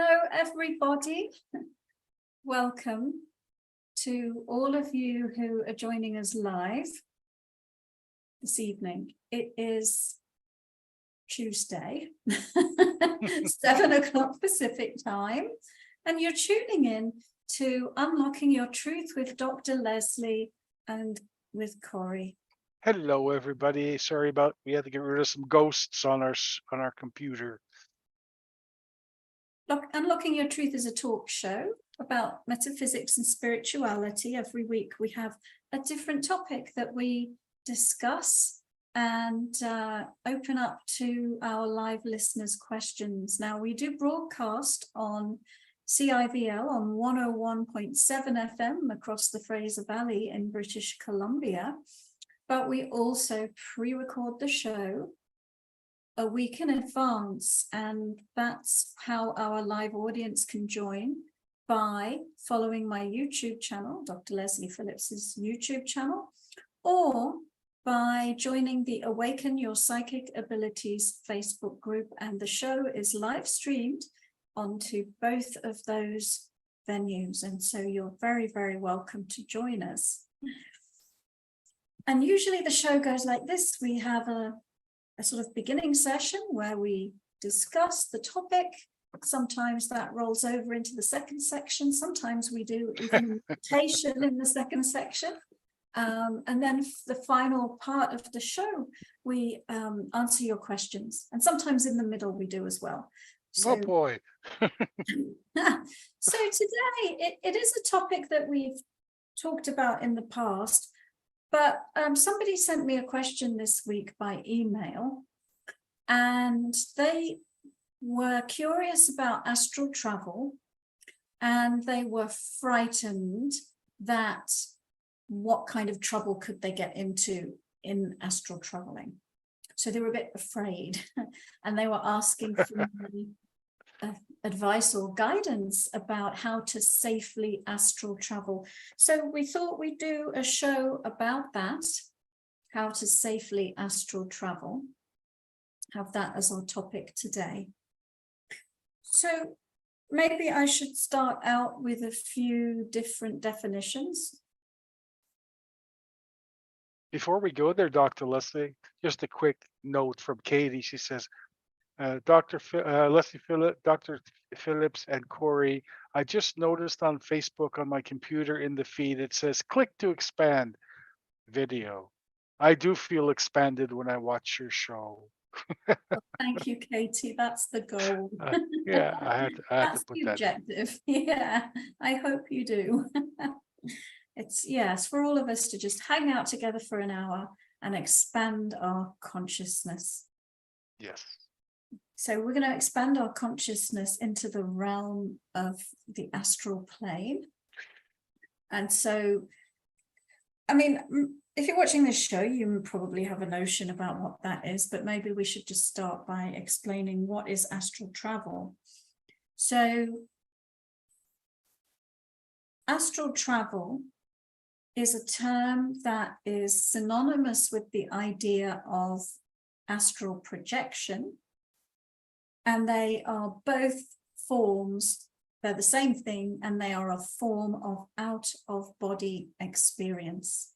Hello, everybody. Welcome to all of you who are joining us live this evening. It is Tuesday, 7 o'clock Pacific time, and you're tuning in to Unlocking Your Truth with Dr. Leslie and with Corey. Hello, everybody. Sorry about we had to get rid of some ghosts on our computer. Unlocking Your Truth is a talk show about metaphysics and spirituality. Every week we have a different topic that we discuss and open up to our live listeners' questions. Now, we do broadcast on CIVL on 101.7 FM across the Fraser Valley in British Columbia, but we also pre-record the show a week in advance, and that's how our live audience can join by following my YouTube channel, Dr. Leslie Phillips's YouTube channel, or by joining the Awaken Your Psychic Abilities Facebook group. And the show is live streamed onto both of those venues, and so you're very, very welcome to join us. And usually the show goes like this. We have a sort of beginning session where we discuss the topic. Sometimes that rolls over into the second section. Sometimes we do even meditation in the second section. And then the final part of the show, we answer your questions. And sometimes in the middle we do as well. So, Oh boy. so today it is a topic that we've talked about in the past. But somebody sent me a question this week by email, and they were curious about astral travel, and they were frightened that what kind of trouble could they get into in astral traveling. So they were a bit afraid, and they were asking for advice or guidance about how to safely astral travel. So we thought we'd do a show about that, how to safely astral travel, have that as our topic today. So maybe I should start out with a few different definitions. Before we go there, Dr. Leslie, just a quick note from Katie. She says, Dr. Phillips and Corey, I just noticed on Facebook on my computer in the feed, it says, click to expand video. I do feel expanded when I watch your show. Well, thank you, Katie. That's the goal. Yeah, I had That's to put the that. objective. Yeah, I hope you do. It's for all of us to just hang out together for an hour and expand our consciousness. Yes. So we're going to expand our consciousness into the realm of the astral plane. And so, I mean, if you're watching this show, you probably have a notion about what that is, but maybe we should just start by explaining what is astral travel. So astral travel is a term that is synonymous with the idea of astral projection. And they are both forms, they're the same thing, and they are a form of out-of-body experience.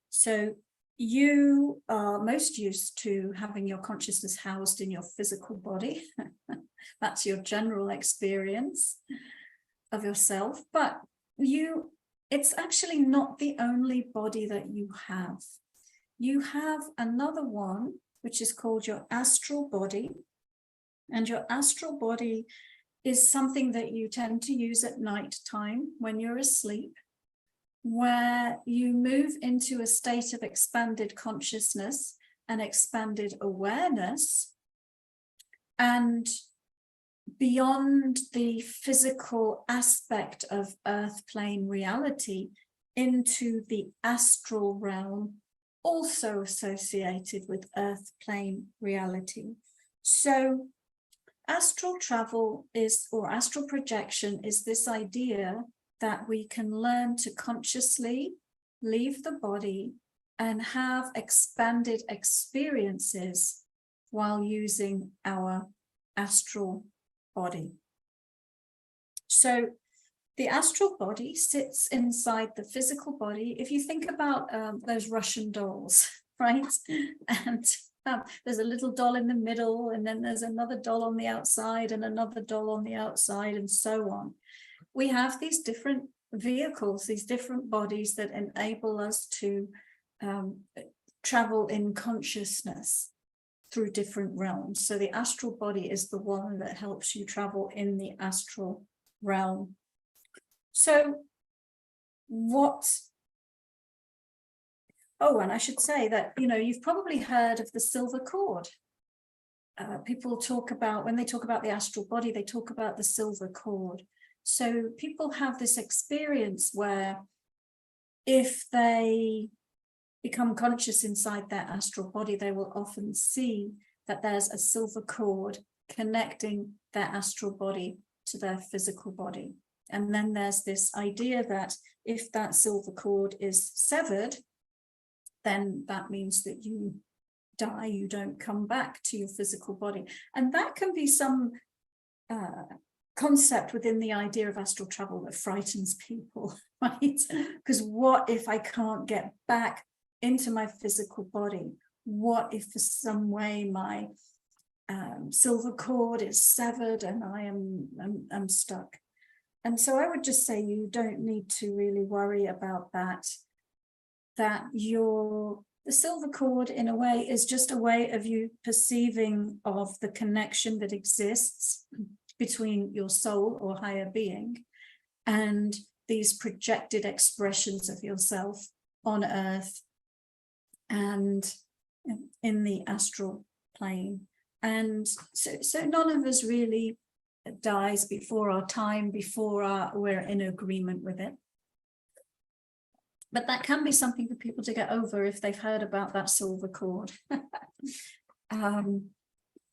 So you are most used to having your consciousness housed in your physical body. That's your general experience of yourself, but it's actually not the only body that you have. You have another one, which is called your astral body. And your astral body is something that you tend to use at night time when you're asleep, where you move into a state of expanded consciousness and expanded awareness, and beyond the physical aspect of earth plane reality into the astral realm, also associated with earth plane reality. So astral travel or astral projection is this idea that we can learn to consciously leave the body and have expanded experiences while using our astral body. So the astral body sits inside the physical body. If you think about those Russian dolls, right? And there's a little doll in the middle, and then there's another doll on the outside and another doll on the outside, and so on. We have these different vehicles, these different bodies that enable us to travel in consciousness through different realms. So the astral body is the one that helps you travel in the astral realm. So and I should say that, you've probably heard of the silver cord. People talk about, when they talk about the astral body, they talk about the silver cord. So people have this experience where if they become conscious inside their astral body, they will often see that there's a silver cord connecting their astral body to their physical body. And then there's this idea that if that silver cord is severed, then that means that you die, you don't come back to your physical body. And that can be some concept within the idea of astral travel that frightens people, right? Because what if I can't get back into my physical body? What if for some way my silver cord is severed and I'm stuck? And so I would just say you don't need to really worry about that. That the silver cord in a way is just a way of you perceiving of the connection that exists between your soul or higher being and these projected expressions of yourself on earth and in the astral plane. And so none of us really dies before our time, before we're in agreement with it. But that can be something for people to get over if they've heard about that silver cord.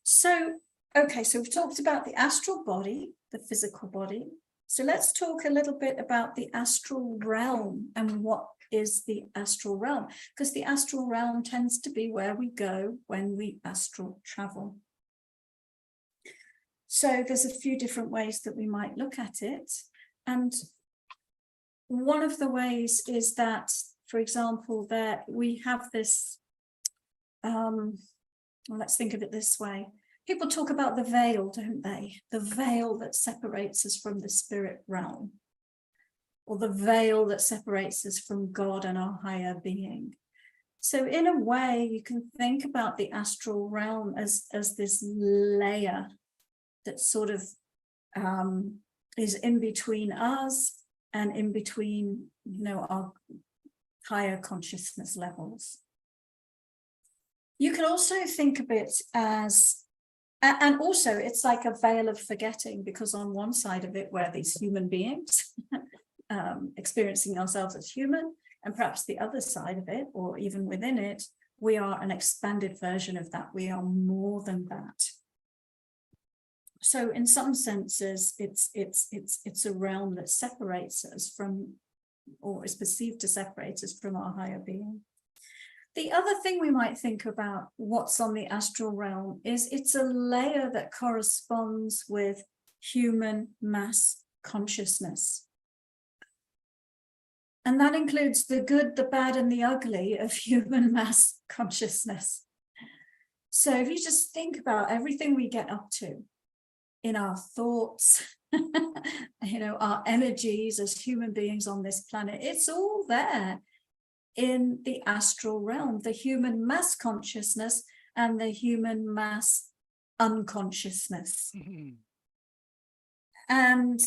So we've talked about the astral body, the physical body. So let's talk a little bit about the astral realm and what is the astral realm, because the astral realm tends to be where we go when we astral travel. So there's a few different ways that we might look at it. And one of the ways is that, for example, that we have this, let's think of it this way. People talk about the veil, don't they? The veil that separates us from the spirit realm, or the veil that separates us from God and our higher being. So in a way, you can think about the astral realm as this layer that sort of is in between us and in between, our higher consciousness levels. You can also think of it as, and also it's like a veil of forgetting, because on one side of it, we're these human beings experiencing ourselves as human, and perhaps the other side of it, or even within it, we are an expanded version of that. We are more than that. So in some senses, it's a realm that separates us from, or is perceived to separate us from our higher being. The other thing we might think about what's on the astral realm is it's a layer that corresponds with human mass consciousness. And that includes the good, the bad, and the ugly of human mass consciousness. So if you just think about everything we get up to, in our thoughts, our energies as human beings on this planet, it's all there in the astral realm, the human mass consciousness and the human mass unconsciousness. Mm-hmm. And,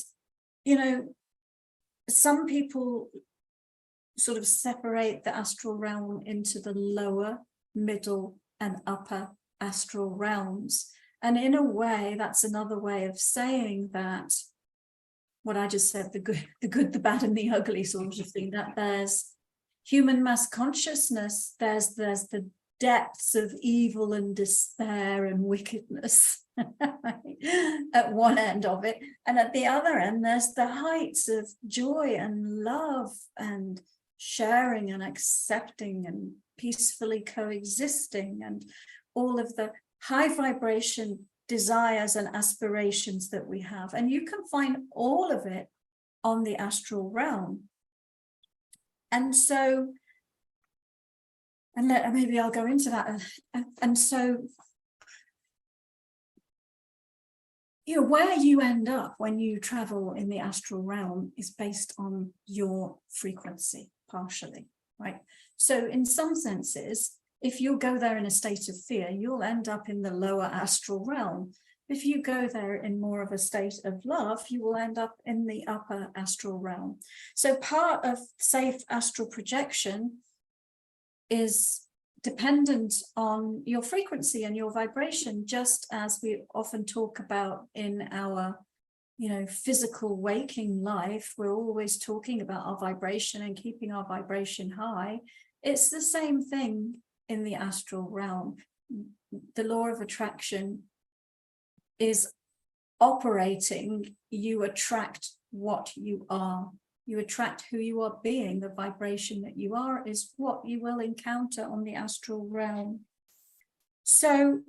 some people sort of separate the astral realm into the lower, middle, and upper astral realms. And in a way, that's another way of saying that what I just said, the good, the bad, and the ugly sort of thing, that there's human mass consciousness, there's the depths of evil and despair and wickedness at one end of it. And at the other end, there's the heights of joy and love and sharing and accepting and peacefully coexisting and all of the high vibration desires and aspirations that we have. And you can find all of it on the astral realm. And so, and maybe I'll go into that. And so, you know, where you end up when you travel in the astral realm is based on your frequency, partially, right? So in some senses, if you go there in a state of fear, you'll end up in the lower astral realm. If you go there in more of a state of love, you will end up in the upper astral realm. So part of safe astral projection is dependent on your frequency and your vibration, just as we often talk about in our, you know, physical waking life. We're always talking about our vibration and keeping our vibration high. It's the same thing in the astral realm. The law of attraction is operating. You attract what you are. You attract who you are being. The vibration that you are is what you will encounter on the astral realm. So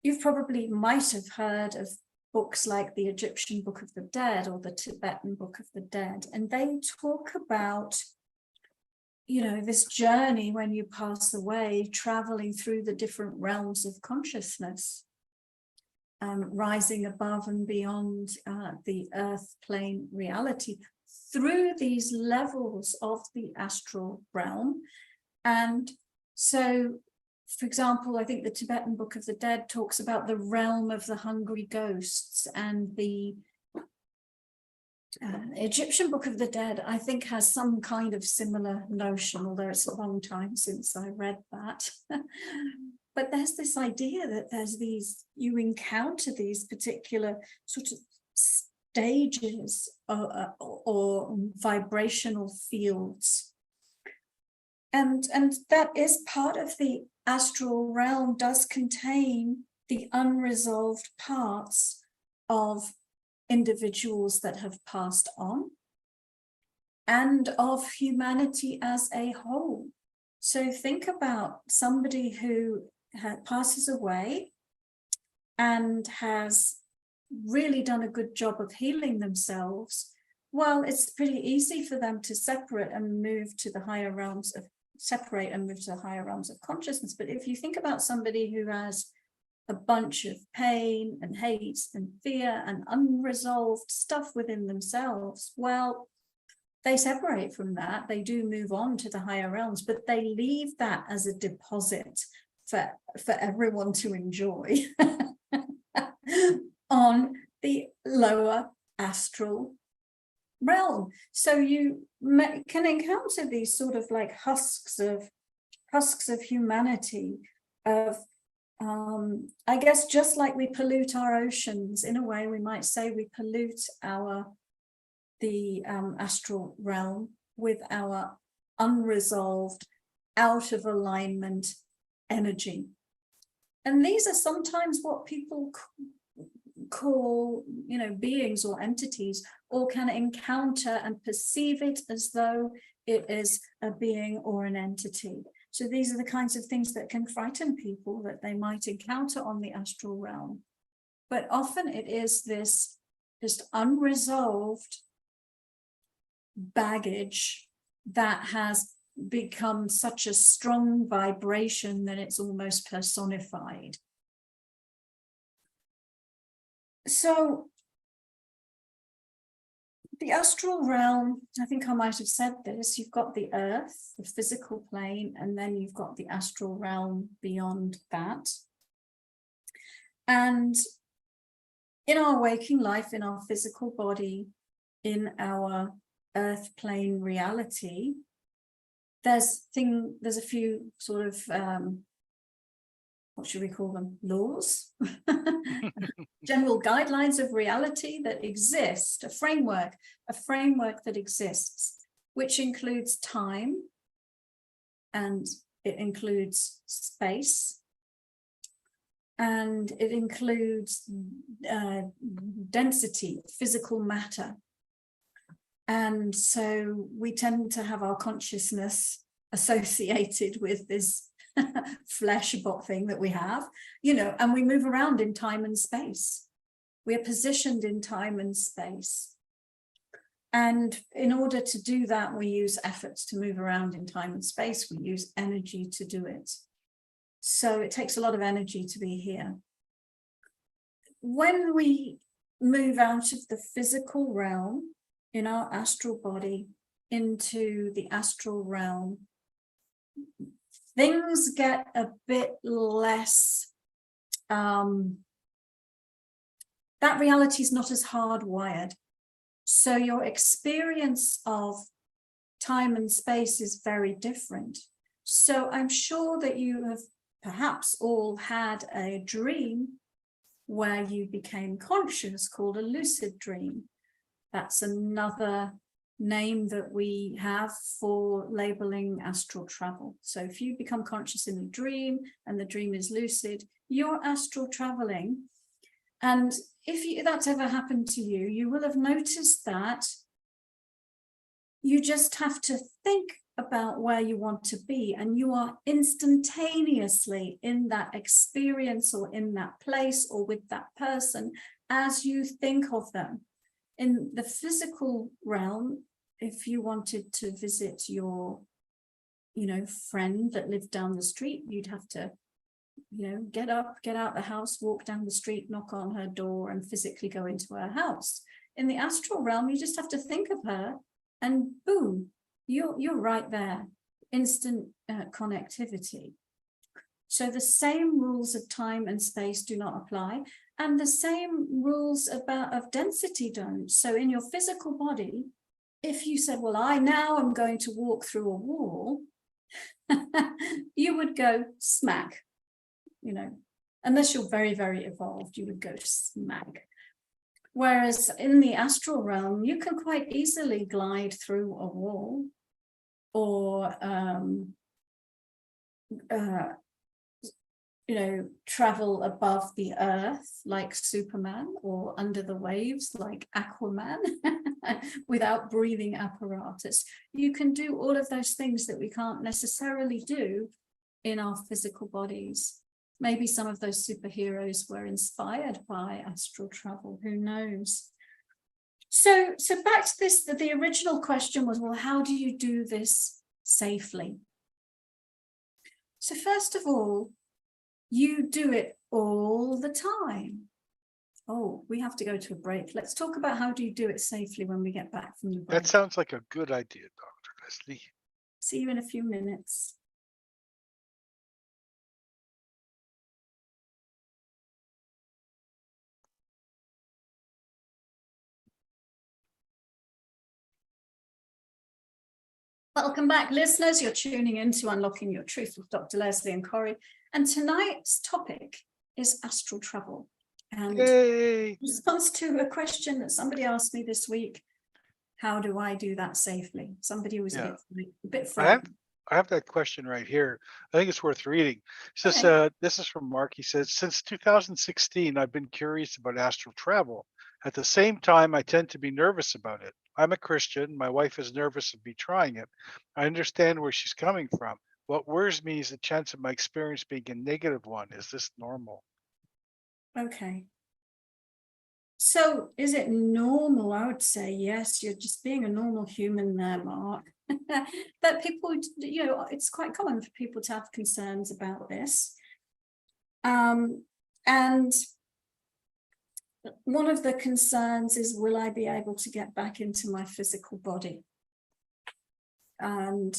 you've probably might have heard of books like the Egyptian Book of the Dead or the Tibetan Book of the Dead, and they talk about, you know, this journey when you pass away, traveling through the different realms of consciousness, rising above and beyond the earth plane reality through these levels of the astral realm. And so, for example, I think the Tibetan Book of the Dead talks about the realm of the hungry ghosts, and the Egyptian Book of the Dead, I think, has some kind of similar notion, although it's a long time since I read that. But there's this idea that there's these, you encounter these particular sort of stages or vibrational fields. And that is part of the astral realm, does contain the unresolved parts of individuals that have passed on and of humanity as a whole. So think about somebody who passes away and has really done a good job of healing themselves. Well, it's pretty easy for them to separate and move to the higher realms of consciousness. But if you think about somebody who has a bunch of pain and hate and fear and unresolved stuff within themselves, well, they separate from that. They do move on to the higher realms, but they leave that as a deposit for everyone to enjoy on the lower astral realm. So you can encounter these sort of like husks of humanity, of I guess just like we pollute our oceans, in a way we might say we pollute the astral realm with our unresolved, out of alignment energy. And these are sometimes what people call, you know, beings or entities, or can encounter and perceive it as though it is a being or an entity. So these are the kinds of things that can frighten people, that they might encounter on the astral realm. But often it is this just unresolved baggage that has become such a strong vibration that it's almost personified. So the astral realm, I think I might have said this, you've got the earth, the physical plane, and then you've got the astral realm beyond that. And in our waking life, in our physical body, in our earth plane reality, there's a few sort of what should we call them, laws, general guidelines of reality that exist, a framework that exists, which includes time, and it includes space, and it includes density, physical matter. And so we tend to have our consciousness associated with this flesh thing that we have, and we move around in time and space. We are positioned in time and space. And in order to do that, we use efforts to move around in time and space. We use energy to do it. So it takes a lot of energy to be here. When we move out of the physical realm in our astral body into the astral realm, things get a bit less, that reality is not as hardwired. So your experience of time and space is very different. So I'm sure that you have perhaps all had a dream where you became conscious, called a lucid dream. That's another name that we have for labeling astral travel. So if you become conscious in a dream and the dream is lucid, you're astral traveling. And if that's ever happened to you, you will have noticed that you just have to think about where you want to be, and you are instantaneously in that experience or in that place or with that person as you think of them. In the physical realm, if you wanted to visit your, friend that lived down the street, you'd have to, get up, get out the house, walk down the street, knock on her door, and physically go into her house. In the astral realm, you just have to think of her, and boom, you're right there, instant connectivity. So the same rules of time and space do not apply, and the same rules of density don't. So in your physical body, if you said, well, I now am going to walk through a wall, you would go smack, unless you're very, very evolved, you would go smack. Whereas in the astral realm, you can quite easily glide through a wall, or travel above the earth like Superman, or under the waves like Aquaman without breathing apparatus. You can do all of those things that we can't necessarily do in our physical bodies. Maybe some of those superheroes were inspired by astral travel, who knows? So back to this, the original question was, well, how do you do this safely? So first of all, you do it all the time. Oh, we have to go to a break. Let's talk about how do you do it safely when we get back from the break. That sounds like a good idea, Dr. Leslie. See you in a few minutes. Welcome back, listeners. You're tuning in to Unlocking Your Truth with Dr. Leslie and Corey. And tonight's topic is astral travel. And in response to a question that somebody asked me this week, how do I do that safely? Somebody was a bit frightened. I have that question right here. I think it's worth reading. It says, this is from Mark. He says, since 2016, I've been curious about astral travel. At the same time, I tend to be nervous about it. I'm a Christian. My wife is nervous of me trying it. I understand where she's coming from. What worries me is the chance of my experience being a negative one. Is this normal? Okay. So is it normal? I would say yes. You're just being a normal human there, Mark. But people, it's quite common for people to have concerns about this. And one of the concerns is, will I be able to get back into my physical body? And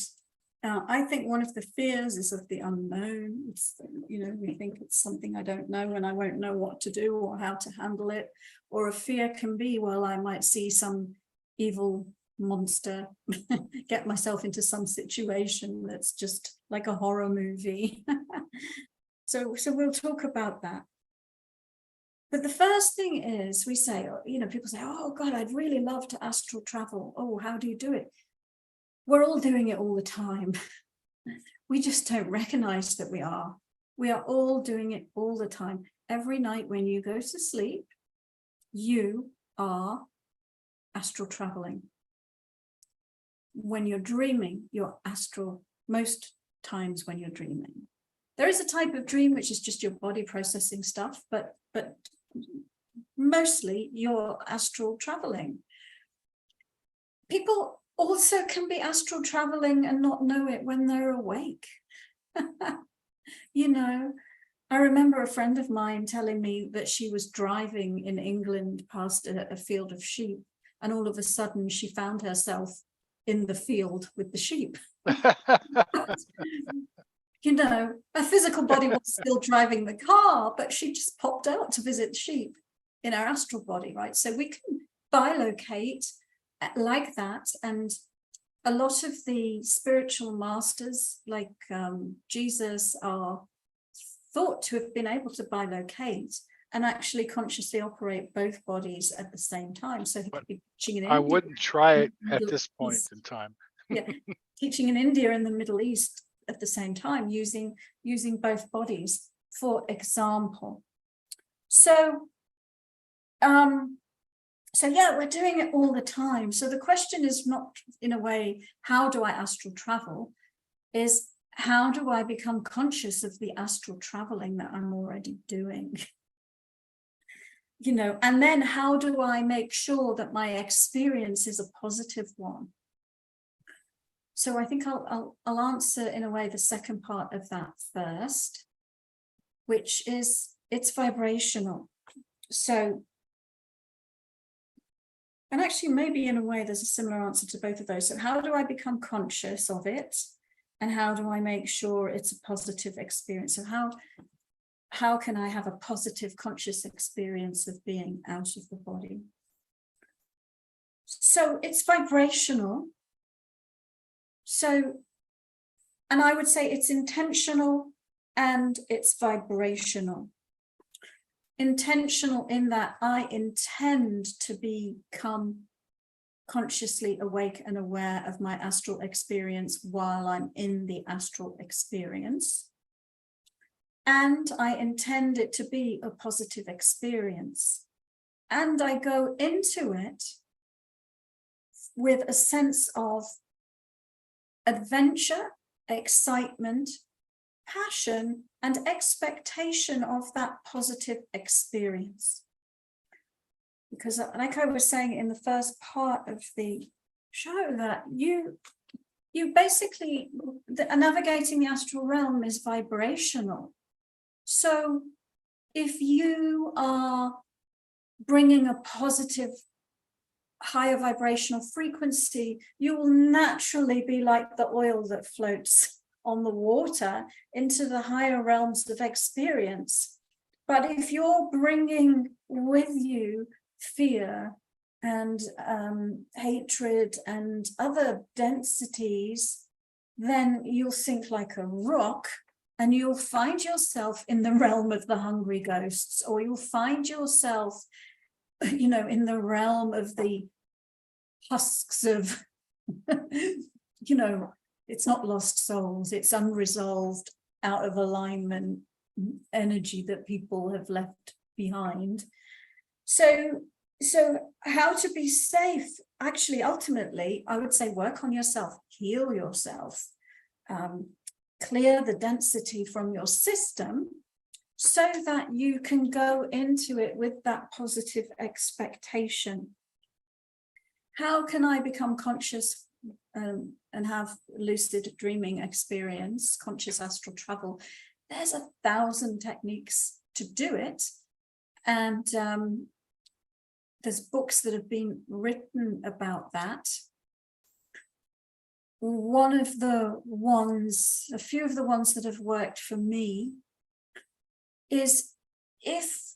I think one of the fears is of the unknown. It's, we think it's something I don't know and I won't know what to do or how to handle it. Or a fear can be, well, I might see some evil monster, get myself into some situation that's just like a horror movie. So we'll talk about that. But the first thing is, we say, people say, oh God, I'd really love to astral travel. Oh, how do you do it? We're all doing it all the time. We just don't recognize that we are. We are all doing it all the time. Every night when you go to sleep, you are astral traveling. When you're dreaming, you're astral, most times when you're dreaming. There is a type of dream which is just your body processing stuff, but mostly you're astral traveling. People also can be astral traveling and not know it when they're awake. You know, I remember a friend of mine telling me that she was driving in England past a field of sheep, and all of a sudden she found herself in the field with the sheep. You know, her physical body was still driving the car, but she just popped out to visit the sheep in her astral body, right? So we can bilocate like that. And a lot of the spiritual masters, like Jesus, are thought to have been able to bilocate and actually consciously operate both bodies at the same time. So he could be teaching in India. I wouldn't try it at this point in time. Yeah, teaching in India and the Middle East at the same time, using both bodies, for example. So yeah, we're doing it all the time. So the question is not, in a way, how do I astral travel? Is how do I become conscious of the astral traveling that I'm already doing? You know, and then how do I make sure that my experience is a positive one? So I think I'll answer, in a way, the second part of that first, which is it's vibrational. So, and actually maybe in a way there's a similar answer to both of those. So how do I become conscious of it? And how do I make sure it's a positive experience? So how can I have a positive conscious experience of being out of the body? So it's vibrational. So, and I would say it's intentional and it's vibrational. Intentional in that I intend to become consciously awake and aware of my astral experience while I'm in the astral experience. And I intend it to be a positive experience. And I go into it with a sense of adventure, excitement, passion, and expectation of that positive experience. Because like I was saying in the first part of the show, that you basically, navigating the astral realm is vibrational. So if you are bringing a positive, higher vibrational frequency, you will naturally be like the oil that floats on the water into the higher realms of experience. But if you're bringing with you fear and hatred and other densities, then you'll sink like a rock, and you'll find yourself in the realm of the hungry ghosts, or you'll find yourself, you know, in the realm of the husks of, you know, it's not lost souls, it's unresolved, out of alignment energy that people have left behind. So how to be safe? Actually, ultimately, I would say work on yourself, heal yourself, clear the density from your system so that you can go into it with that positive expectation. How can I become conscious and have lucid dreaming experience, conscious astral travel? There's 1,000 techniques to do it. And there's books that have been written about that. One of the ones, a few of the ones that have worked for me is if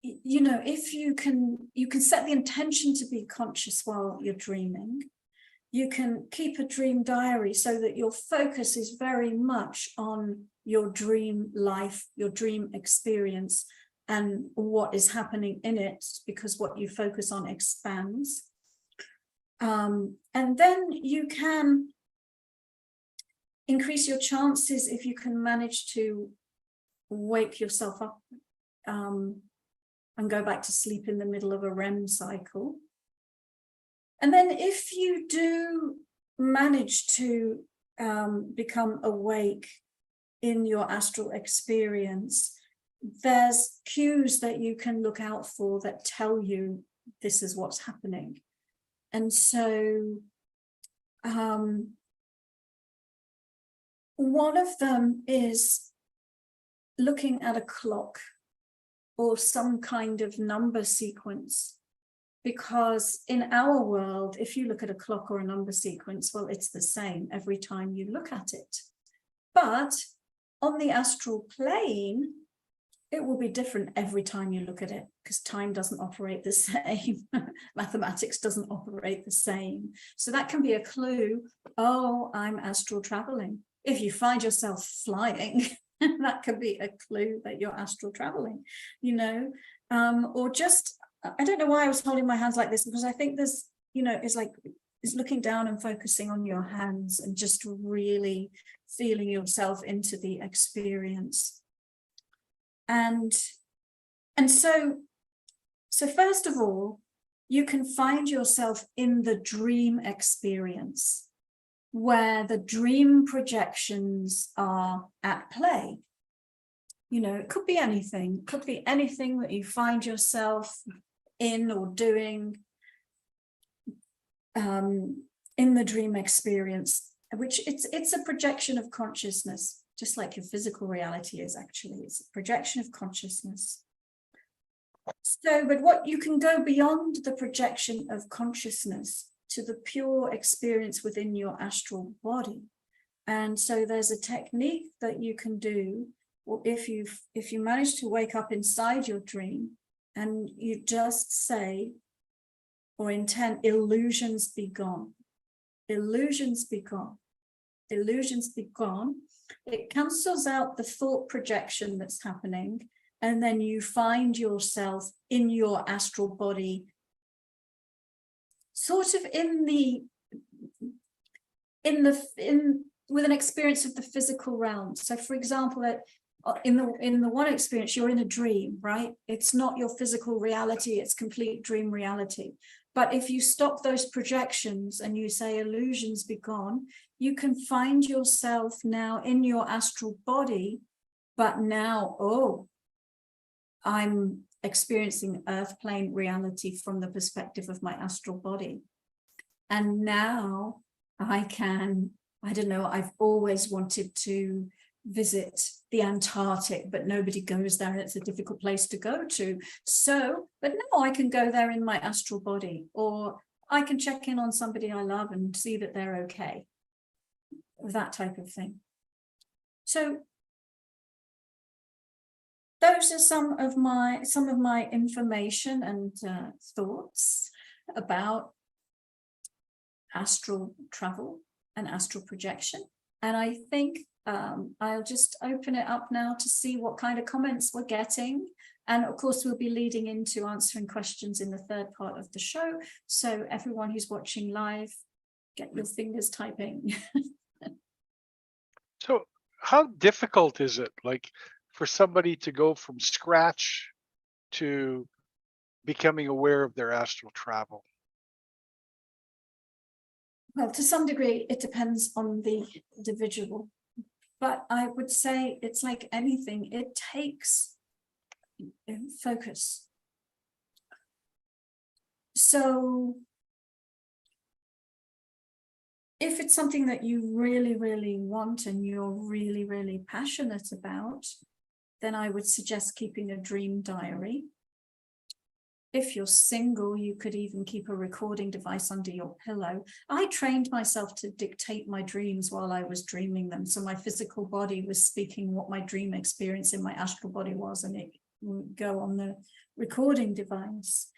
you can set the intention to be conscious while you're dreaming. You can keep a dream diary so that your focus is very much on your dream life, your dream experience, and what is happening in it, because what you focus on expands. And then you can increase your chances if you can manage to wake yourself up and go back to sleep in the middle of a REM cycle. And then if you do manage to become awake in your astral experience, there's cues that you can look out for that tell you this is what's happening. And so one of them is looking at a clock or some kind of number sequence, because in our world, if you look at a clock or a number sequence, well, it's the same every time you look at it. But on the astral plane, it will be different every time you look at it, because time doesn't operate the same. Mathematics doesn't operate the same. So that can be a clue. Oh, I'm astral traveling. If you find yourself flying, that could be a clue that you're astral traveling, you know, or just, I don't know why I was holding my hands like this, because I think there's, you know, it's looking down and focusing on your hands and just really feeling yourself into the experience. And so first of all, you can find yourself in the dream experience, where the dream projections are at play. You know, it could be anything. It could be anything that you find yourself in or doing in the dream experience, which it's a projection of consciousness, just like your physical reality is actually. It's a projection of consciousness. So, but what you can go beyond the projection of consciousness to the pure experience within your astral body. And so there's a technique that you can do, or if you manage to wake up inside your dream and you just say or intend, illusions be gone, illusions be gone, illusions be gone. It cancels out the thought projection that's happening, and then you find yourself in your astral body, sort of with an experience of the physical realm. So for example, in the one experience, you're in a dream, right? It's not your physical reality, it's complete dream reality. But if you stop those projections and you say illusions be gone, you can find yourself now in your astral body, but now, oh, I'm experiencing earth plane reality from the perspective of my astral body. And now I don't know, I've always wanted to visit the Antarctic, but nobody goes there and it's a difficult place to go to. So, but now I can go there in my astral body, or I can check in on somebody I love and see that they're okay. That type of thing. So those are some of my information and thoughts about astral travel and astral projection. And I think I'll just open it up now to see what kind of comments we're getting. And of course, we'll be leading into answering questions in the third part of the show. So everyone who's watching live, get your fingers typing. So how difficult is it, like, for somebody to go from scratch to becoming aware of their astral travel? Well, to some degree, it depends on the individual. But I would say it's like anything, it takes focus. So if it's something that you really, really want and you're really, really passionate about, then I would suggest keeping a dream diary. If you're single, you could even keep a recording device under your pillow. I trained myself to dictate my dreams while I was dreaming them. So my physical body was speaking what my dream experience in my astral body was, and it would go on the recording device.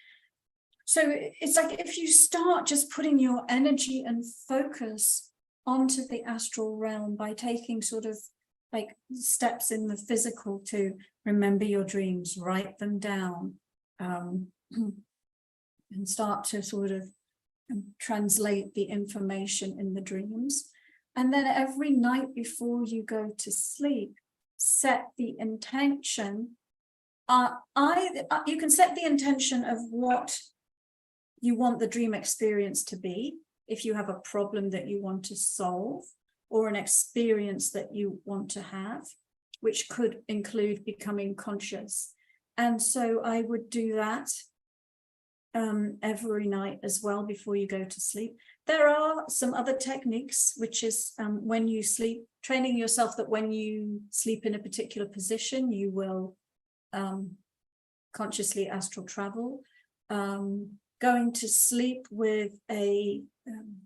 So it's like if you start just putting your energy and focus onto the astral realm by taking sort of like steps in the physical to remember your dreams, write them down, and start to sort of translate the information in the dreams. And then every night before you go to sleep, set the intention. You can set the intention of what you want the dream experience to be. If you have a problem that you want to solve, or an experience that you want to have, which could include becoming conscious. And so I would do that every night as well before you go to sleep. There are some other techniques, which is when you sleep, training yourself that when you sleep in a particular position, you will consciously astral travel. Going to sleep with a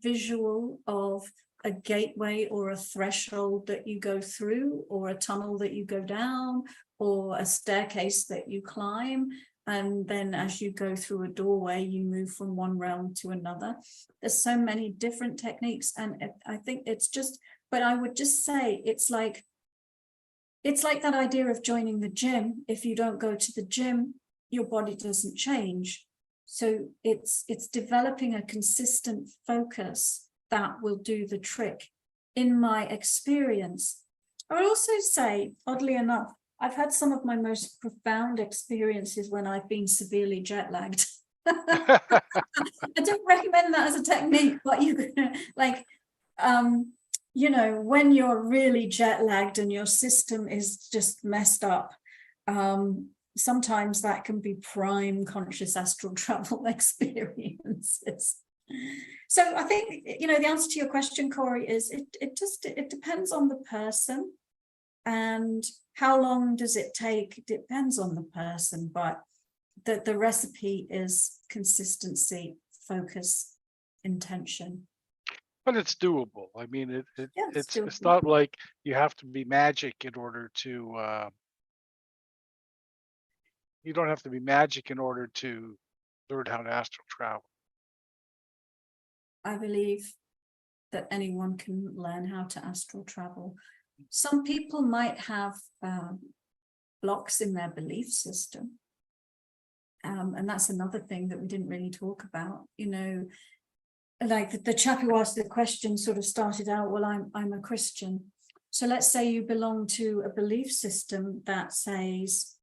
visual of a gateway or a threshold that you go through, or a tunnel that you go down, or a staircase that you climb. And then as you go through a doorway, you move from one realm to another. There's so many different techniques. And I think it's just, but I would just say it's like that idea of joining the gym. If you don't go to the gym, your body doesn't change. So it's developing a consistent focus that will do the trick. In my experience, I would also say, oddly enough, I've had some of my most profound experiences when I've been severely jet lagged. I don't recommend that as a technique, but you like, you know, when you're really jet lagged and your system is just messed up, sometimes that can be prime conscious astral travel experiences. So I think, you know, the answer to your question, Corey, is it depends on the person. And how long does it take? It depends on the person, but the recipe is consistency, focus, intention. But it's doable. I mean, Yeah, it's not like you have to be magic in order to. You don't have to be magic in order to learn how to astral travel. I believe that anyone can learn how to astral travel. Some people might have blocks in their belief system. And that's another thing that we didn't really talk about. You know, like the chap who asked the question sort of started out, well, I'm a Christian. So let's say you belong to a belief system that says,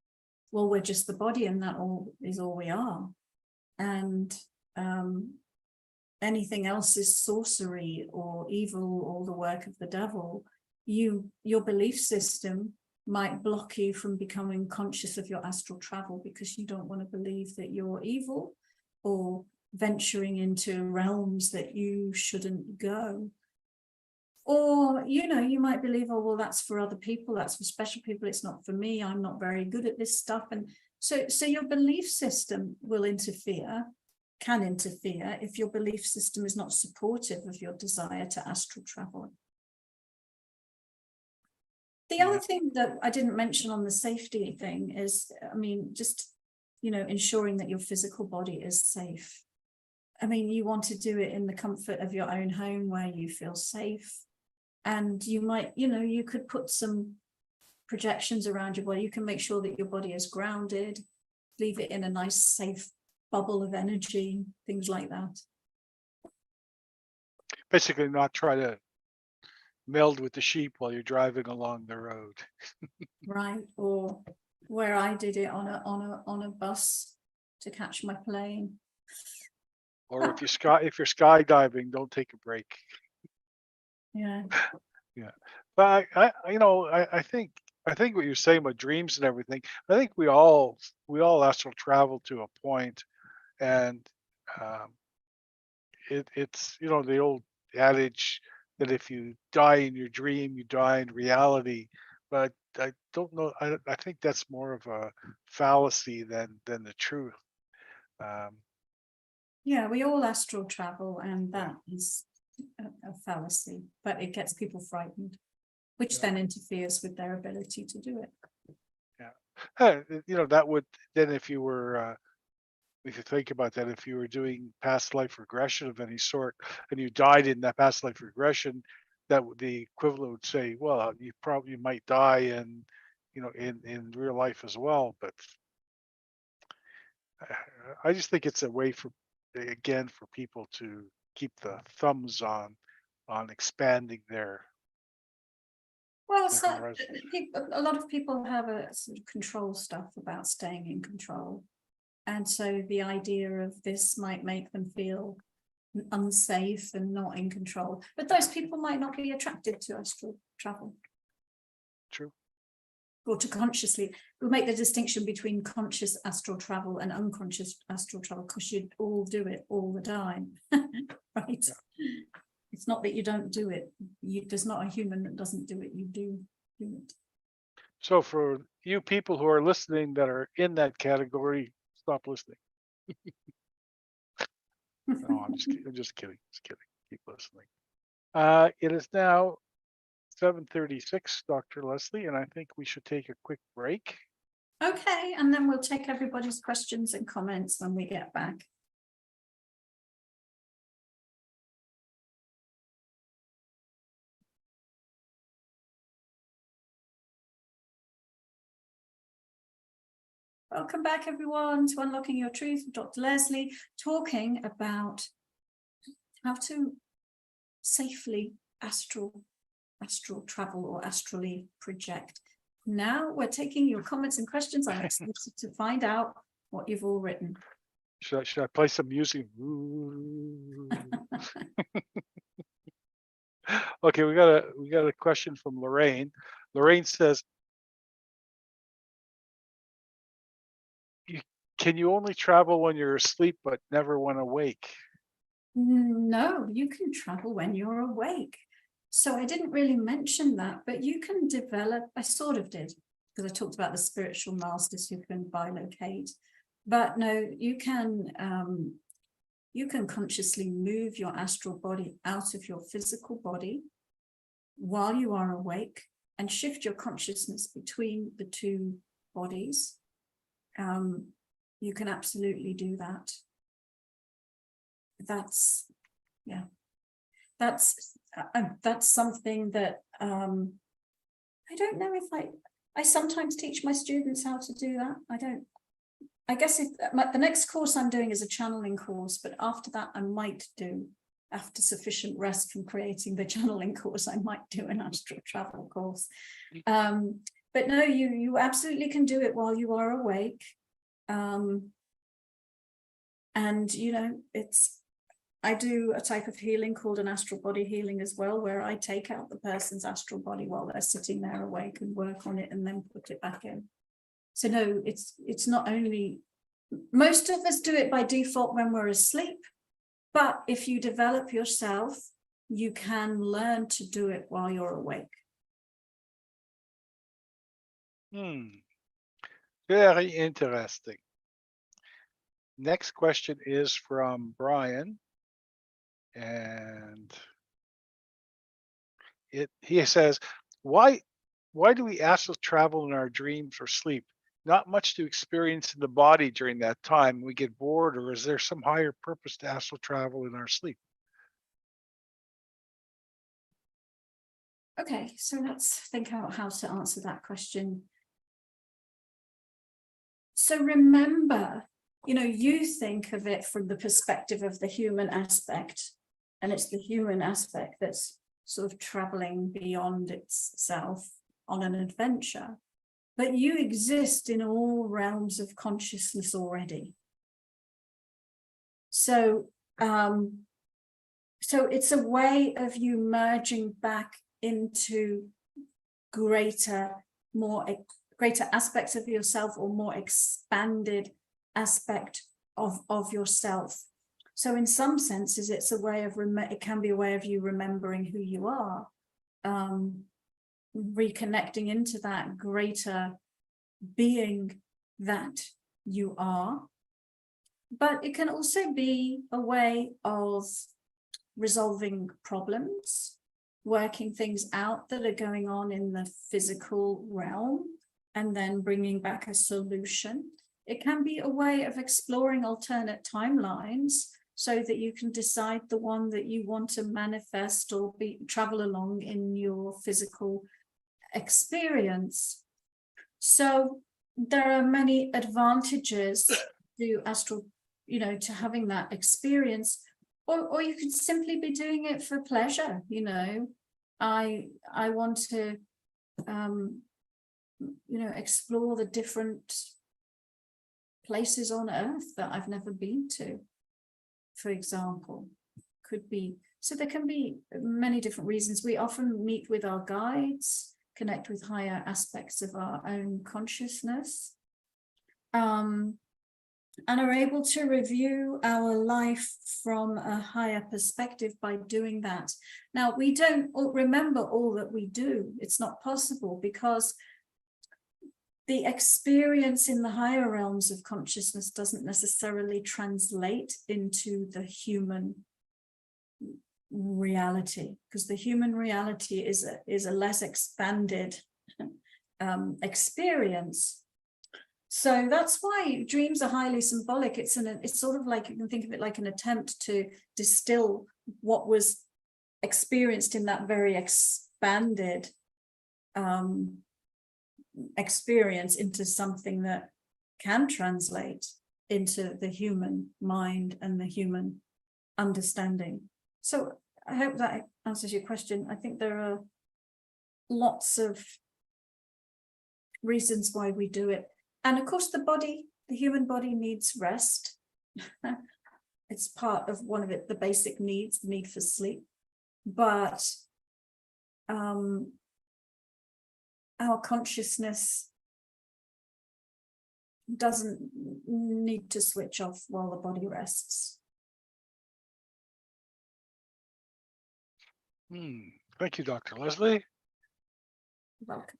well, we're just the body and that is all we are. And anything else is sorcery or evil or the work of the devil. Your belief system might block you from becoming conscious of your astral travel because you don't want to believe that you're evil or venturing into realms that you shouldn't go. Or, you know, you might believe, oh, well, that's for other people, that's for special people, it's not for me, I'm not very good at this stuff. And so your belief system will can interfere if your belief system is not supportive of your desire to astral travel. The other thing that I didn't mention on the safety thing is, I mean, just, you know, ensuring that your physical body is safe. I mean, you want to do it in the comfort of your own home where you feel safe. And you might, you know, you could put some projections around your body. You can make sure that your body is grounded, leave it in a nice, safe bubble of energy, things like that. Basically, not try to meld with the sheep while you're driving along the road. Right. Or where I did it on a bus to catch my plane. Or if you're skydiving, don't take a break. Yeah. Yeah. But I think what you're saying about dreams and everything, I think we all astral travel to a point, and it's, you know, the old adage that if you die in your dream, you die in reality. But I don't know. I think that's more of a fallacy than the truth. Yeah, we all astral travel, and that is a fallacy, but it gets people frightened, which then interferes with their ability to do it. Yeah. You know, that would then, if you think about that, if you were doing past life regression of any sort and you died in that past life regression, the equivalent would say, well, you probably might die in, you know, in real life as well. But I just think it's a way for people to keep the thumbs on expanding their Well, so horizon. a lot of people have a sort of control stuff about staying in control. And so the idea of this might make them feel unsafe and not in control. But those people might not be attracted to astral travel. True. Or to consciously. We'll make the distinction between conscious astral travel and unconscious astral travel, because you all do it all the time. Right? Yeah. It's not that you don't do it. There's not a human that doesn't do it. You do it. So for you people who are listening that are in that category, stop listening. No, I'm just kidding. Just kidding. Keep listening. It is now 7:36, Dr. Leslie, and I think we should take a quick break. Okay, and then we'll take everybody's questions and comments when we get back. Welcome back, everyone, to Unlocking Your Truth with Dr. Leslie, talking about how to safely astral travel or astrally project. Now we're taking your comments and questions. I'm excited to find out what you've all written. Should I play some music? Okay, we got a question from Lorraine. Lorraine says, can you only travel when you're asleep but never when awake? No, you can travel when you're awake. So I didn't really mention that, but you can develop, I sort of did, because I talked about the spiritual masters who can bilocate. But no, you can consciously move your astral body out of your physical body while you are awake and shift your consciousness between the two bodies. You can absolutely do that. That's something that I don't know if I sometimes teach my students how to do that. I guess if the next course I'm doing is a channeling course, but after that I might do, after sufficient rest from creating the channeling course, I might do an astral travel course. But no, you absolutely can do it while you are awake. And you know, I do a type of healing called an astral body healing as well, where I take out the person's astral body while they're sitting there awake and work on it and then put it back in. So no, it's not only, most of us do it by default when we're asleep, but if you develop yourself, you can learn to do it while you're awake. Very interesting. Next question is from Brian, and he says, why do we astral travel in our dreams or sleep? Not much to experience in the body during that time. We get bored, or is there some higher purpose to astral travel in our sleep? Okay, so let's think about how to answer that question. So remember, you know, you think of it from the perspective of the human aspect, and it's the human aspect that's sort of traveling beyond itself on an adventure. But you exist in all realms of consciousness already. So, so it's a way of you merging back into greater aspects of yourself, or more expanded aspect of yourself. So in some senses, it's a way of it can be a way of you remembering who you are, reconnecting into that greater being that you are. But it can also be a way of resolving problems, working things out that are going on in the physical realm, and then bringing back a solution. It can be a way of exploring alternate timelines so that you can decide the one that you want to manifest or travel along in your physical experience. So there are many advantages to astral, you know, to having that experience, or you could simply be doing it for pleasure. You know, I want to, you know, explore the different places on Earth that I've never been to, for example. could be. So there can be many different reasons. We often meet with our guides, connect with higher aspects of our own consciousness, and are able to review our life from a higher perspective by doing that. Now, we don't remember all that we do. It's not possible, because the experience in the higher realms of consciousness doesn't necessarily translate into the human reality, because the human reality is a less expanded experience. So that's why dreams are highly symbolic. It's sort of like, you can think of it like an attempt to distill what was experienced in that very expanded experience into something that can translate into the human mind and the human understanding. So I hope that answers your question. I think there are lots of reasons why we do it. And of course, the human body needs rest. It's part of one of the basic needs, the need for sleep. But our consciousness doesn't need to switch off while the body rests. Thank you, Dr. Leslie. Welcome.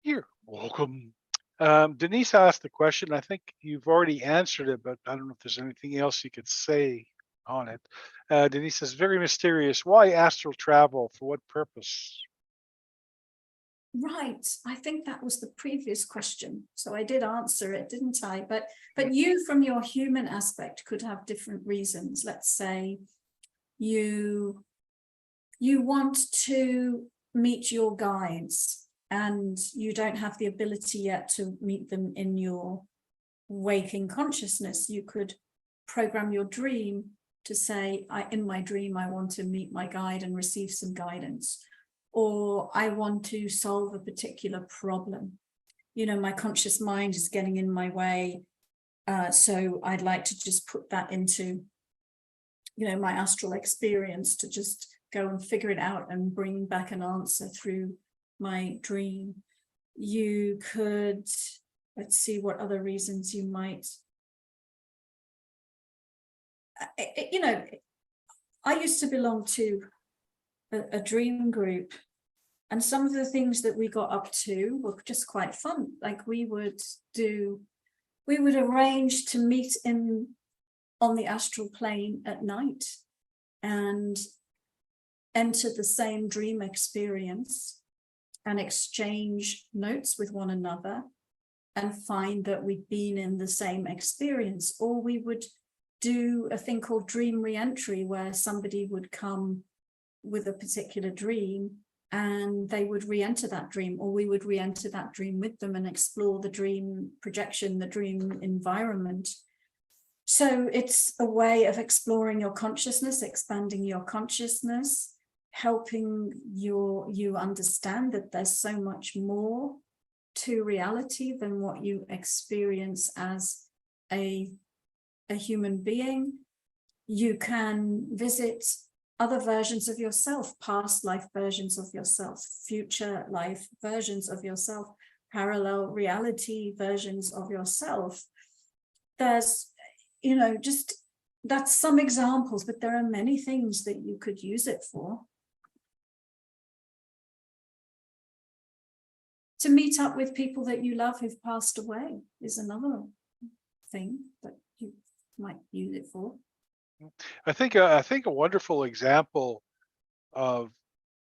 You're welcome. Denise asked the question. I think you've already answered it, but I don't know if there's anything else you could say on it. Denise says, very mysterious. Why astral travel? For what purpose? Right. I think that was the previous question. So I did answer it, didn't I? But you, from your human aspect, could have different reasons. Let's say you want to meet your guides, and you don't have the ability yet to meet them in your waking consciousness. You could program your dream to say, in my dream, I want to meet my guide and receive some guidance. Or I want to solve a particular problem. You know, my conscious mind is getting in my way. So I'd like to just put that into, my astral experience, to just go and figure it out and bring back an answer through my dream. You could, let's see what other reasons you might, I used to belong to a dream group, and some of the things that we got up to were just quite fun. Like we would arrange to meet on the astral plane at night and enter the same dream experience and exchange notes with one another and find that we'd been in the same experience. Or we would do a thing called dream re-entry, where somebody would come with a particular dream and they would re-enter that dream, or we would re-enter that dream with them and explore the dream projection, the dream environment. So it's a way of exploring your consciousness, expanding your consciousness, helping you understand that there's so much more to reality than what you experience as a human being. You can visit other versions of yourself, past life versions of yourself, future life versions of yourself, parallel reality versions of yourself. There's, just, that's some examples, but there are many things that you could use it for. To meet up with people that you love who've passed away is another thing that you might use it for. I think a wonderful example of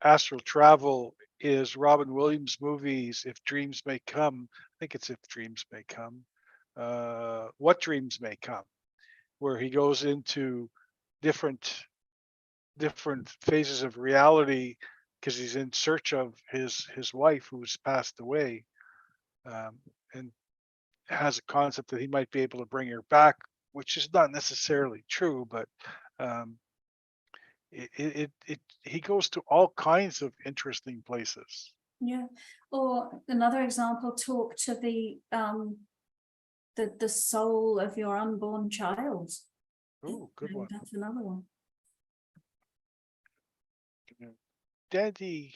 astral travel is Robin Williams' movies, If Dreams May Come. I think it's If Dreams May Come. What Dreams May Come, where he goes into different phases of reality because he's in search of his wife who's passed away, and has a concept that he might be able to bring her back, which is not necessarily true, but he goes to all kinds of interesting places. Yeah. Or another example, talk to the soul of your unborn child. Oh, good one. That's another one. Daddy.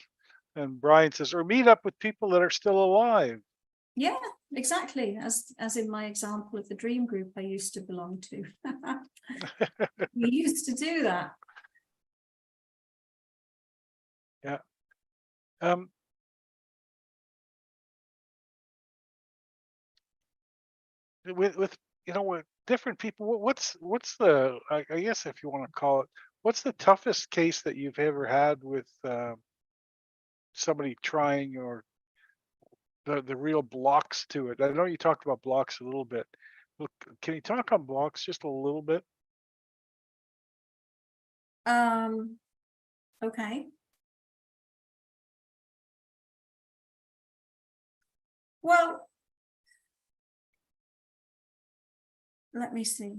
And Brian says, or meet up with people that are still alive. Yeah, exactly. As in my example of the dream group I used to belong to. We used to do that. Yeah. With with different people, what's the I guess if you want to call it, what's the toughest case that you've ever had with somebody trying, or the real blocks to it? I know you talked about blocks a little bit. Look, can you talk on blocks just a little bit? Okay. Well, let me see.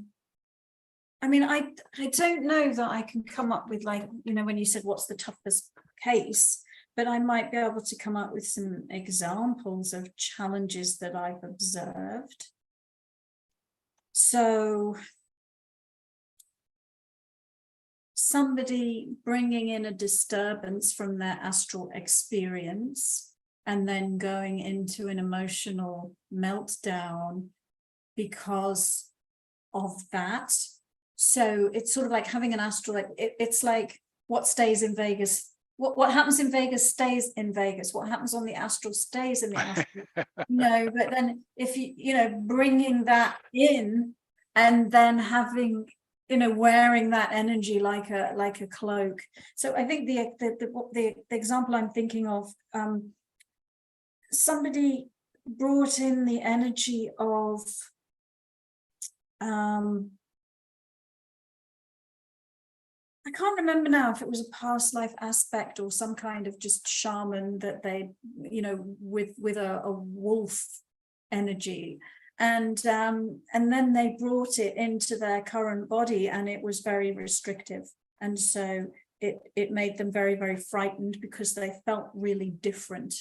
I mean, I don't know that I can come up with, like, when you said what's the toughest case, but I might be able to come up with some examples of challenges that I've observed. So somebody bringing in a disturbance from their astral experience and then going into an emotional meltdown because of that. So it's sort of like having an astral, like it's like what stays in Vegas, what happens in Vegas stays in Vegas, what happens on the astral stays in the astral. But then if bringing that in and then having, wearing that energy like a cloak. So I think the example I'm thinking of, somebody brought in the energy of I can't remember now if it was a past life aspect or some kind of just shaman that they, with a wolf energy, and then they brought it into their current body, and it was very restrictive, and so it made them very, very frightened because they felt really different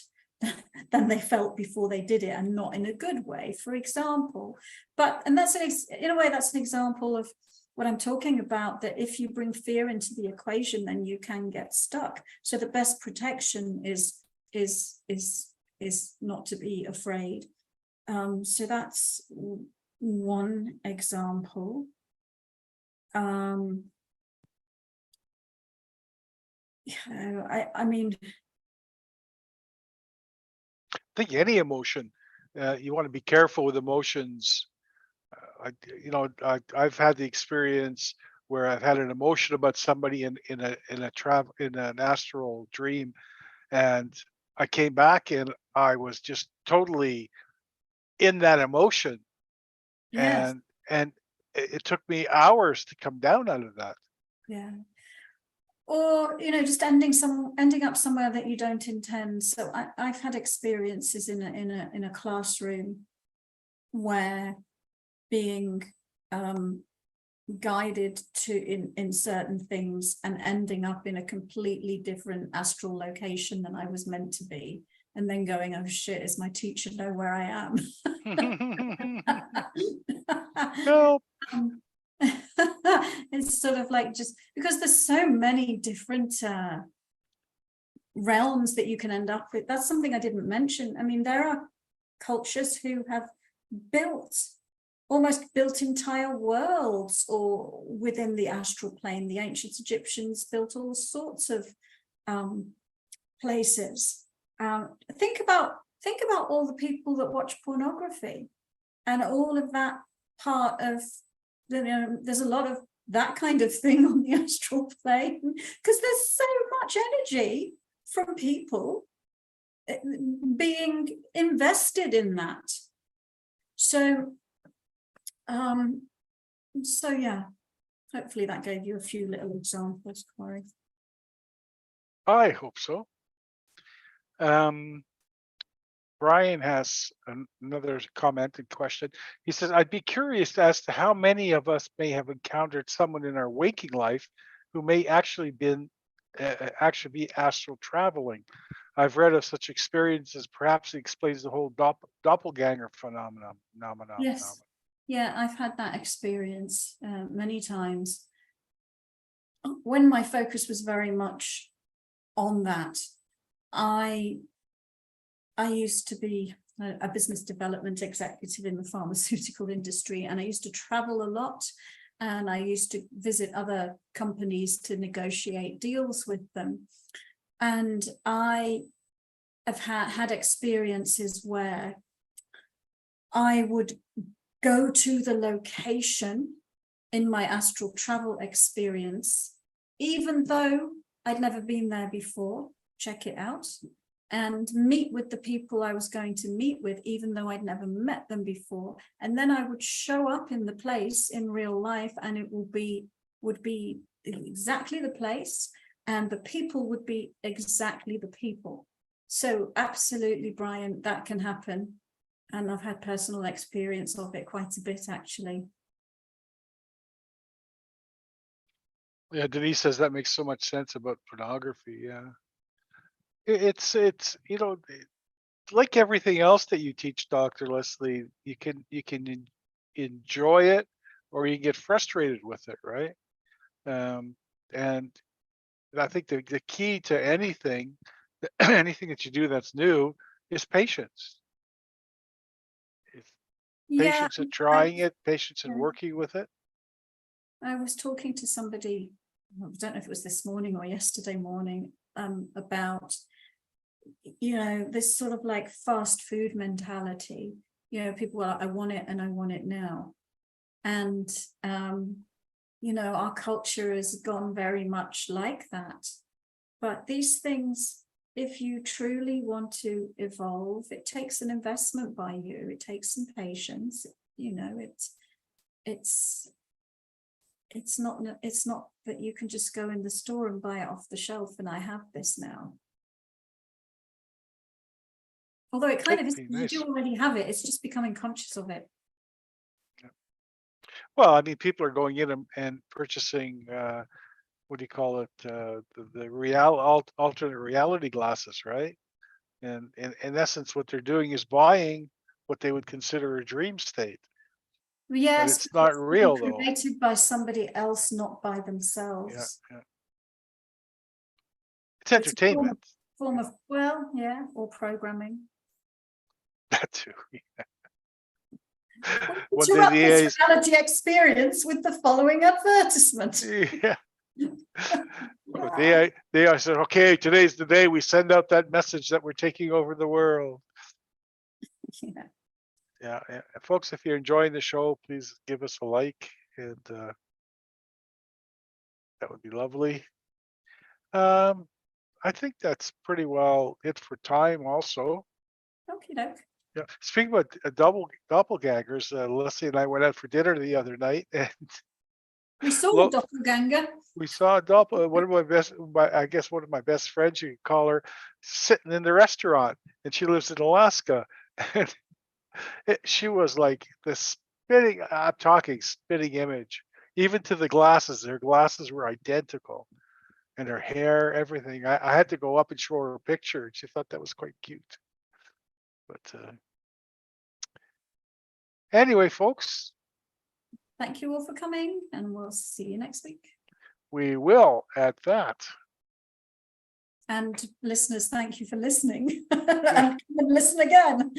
than they felt before they did it, and not in a good way, for example. And that's in a way that's an example of what I'm talking about, that if you bring fear into the equation, then you can get stuck. So the best protection is not to be afraid. So that's one example. I mean, I think any emotion, you want to be careful with emotions. I've had the experience where I've had an emotion about somebody in an astral dream, and I came back and I was just totally in that emotion, yes, and it took me hours to come down out of that. yeah. Or just ending up somewhere that you don't intend. So I've had experiences in a classroom where being guided to in certain things and ending up in a completely different astral location than I was meant to be, and then going, oh shit, is my teacher know where I am? Help. It's sort of like, just because there's so many different realms that you can end up with. That's something I didn't mention. I mean, there are cultures who have almost built entire worlds or within the astral plane. The ancient Egyptians built all sorts of places. Think about all the people that watch pornography and all of that part of, there's a lot of that kind of thing on the astral plane, because there's so much energy from people being invested in that. So yeah, hopefully that gave you a few little examples, Corey. I hope so. Brian has another comment and question. He says, I'd be curious as to how many of us may have encountered someone in our waking life who may actually be astral traveling. I've read of such experiences. Perhaps it explains the whole doppelganger phenomenon. Yes. Yeah, I've had that experience many times. When my focus was very much on that. I used to be a business development executive in the pharmaceutical industry, and I used to travel a lot, and I used to visit other companies to negotiate deals with them. And I have had experiences where I would go to the location in my astral travel experience, even though I'd never been there before, check it out, and meet with the people I was going to meet with, even though I'd never met them before. And then I would show up in the place in real life, and it would be exactly the place, and the people would be exactly the people. So absolutely, Brian, that can happen. And I've had personal experience of it quite a bit, actually. Yeah, Denise says that makes so much sense about pornography. Yeah. It's like everything else that you teach, Dr. Leslie, you can enjoy it, or you get frustrated with it, right? And I think the key to anything anything that you do that's new is patience. It's patience in trying it, patience in working with it. I was talking to somebody, I don't know if it was this morning or yesterday morning, about, this sort of like fast food mentality. People are, I want it and I want it now. And, our culture has gone very much like that. But these things, if you truly want to evolve, it takes an investment by you. It takes some patience. It's not that you can just go in the store and buy it off the shelf and I have this now. Although it kind of is, nice. You do already have it. It's just becoming conscious of it. Yeah. Well, I mean, people are going in and purchasing, what do you call it? The alternate reality glasses, right? And in essence, what they're doing is buying what they would consider a dream state. Yes, but it's not real though. Created by somebody else, not by themselves. Yeah. It's entertainment. Form of, or programming. That too. What interrupt this reality experience with the following advertisement. Yeah. They said, okay, today's the day we send out that message that we're taking over the world. Yeah. Folks, if you're enjoying the show, please give us a like, and that would be lovely. I think that's pretty well it for time also. Okie doke. Yeah. Speaking about doppelgangers, Leslie and I went out for dinner the other night, and we saw a doppelganger. We saw a one of my best friends, you could call her, sitting in the restaurant, and she lives in Alaska. And she was like the spitting image, even to the glasses. Her glasses were identical, and her hair, everything. I had to go up and show her a picture, and she thought that was quite cute. But anyway, folks. Thank you all for coming, and we'll see you next week. We will at that. And listeners, thank you for listening. And listen again.